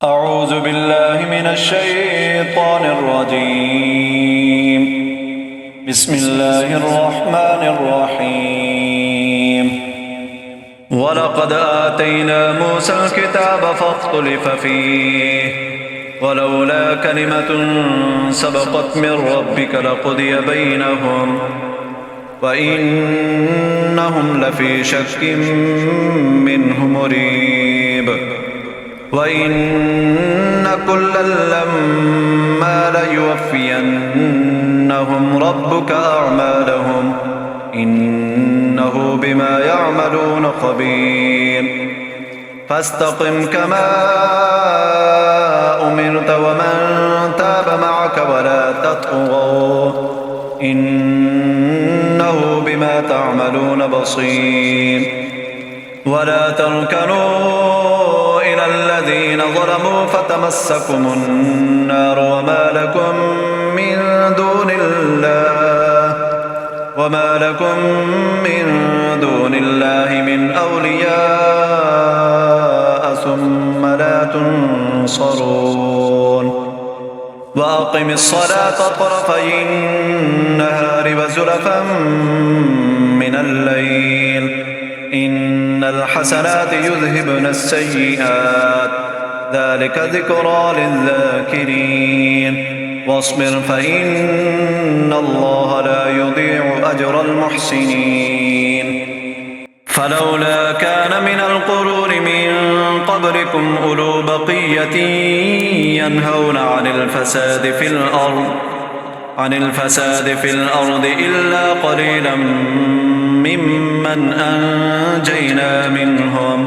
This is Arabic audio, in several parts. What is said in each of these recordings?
أعوذ بالله من الشيطان الرجيم. بسم الله الرحمن الرحيم. ولقد آتينا موسى الكتاب فاختلف فيه ولولا كلمة سبقت من ربك لقضي بينهم وإنهم لفي شك منه مريب. وإن كلا لما ليوفينهم ربك أعمالهم إنه بما يعملون خبير. فاستقم كما أمرت ومن تاب معك ولا تطغوا إنه بما تعملون بصير. ولا تركنوا إلى الذين ظلموا فتمسكم النار وما لكم من دون الله من أولياء ثم لا تنصرون. وأقم الصلاة طرفي النهار وزلفا من الليل إن الحسنات يذهبن السيئات ذلك ذكرى للذاكرين. واصبر فإن الله لا يضيع أجر المحسنين. فلولا كان من القرون من قبلكم أولو بقية ينهون عن الفساد في الأرض إلا قليلا ممن أنجينا منهم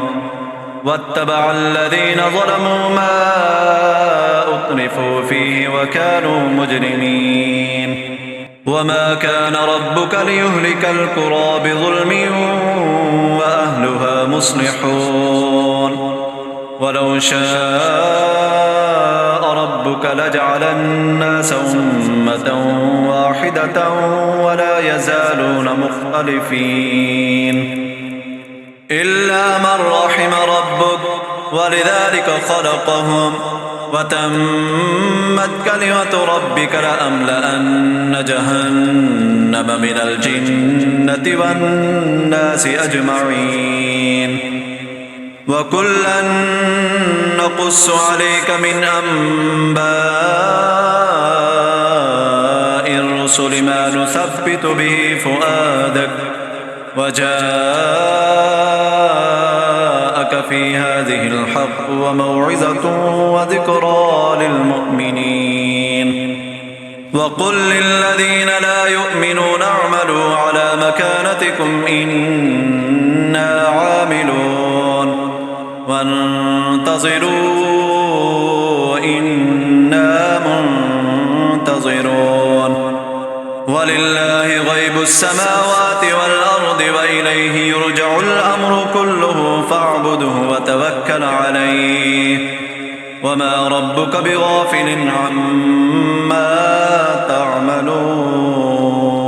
واتبع الذين ظلموا ما أترفوا فيه وكانوا مجرمين. وما كان ربك ليهلك القرى بظلم وأهلها مصلحون. ولو شاء ربك لجعل الناس أمة واحدة ولا يزالون مختلفين إلا من رحم ربك ولذلك خلقهم وتمت كلمة ربك لأملأن جهنم من الجنة والناس أجمعين. وكلا نقص عليك من أنباء الرسل ما نثبت به فؤادك وجاءك في هذه الحق وموعظة وذكرى للمؤمنين. وقل للذين لا يؤمنون اعملوا على مكانتكم إنا عاملون وانتظروا إنا منتظرون. ولله غيب السماوات والأرض وإليه يرجع الأمر كله فاعبده وتوكل عليه وما ربك بغافل عما تعملون.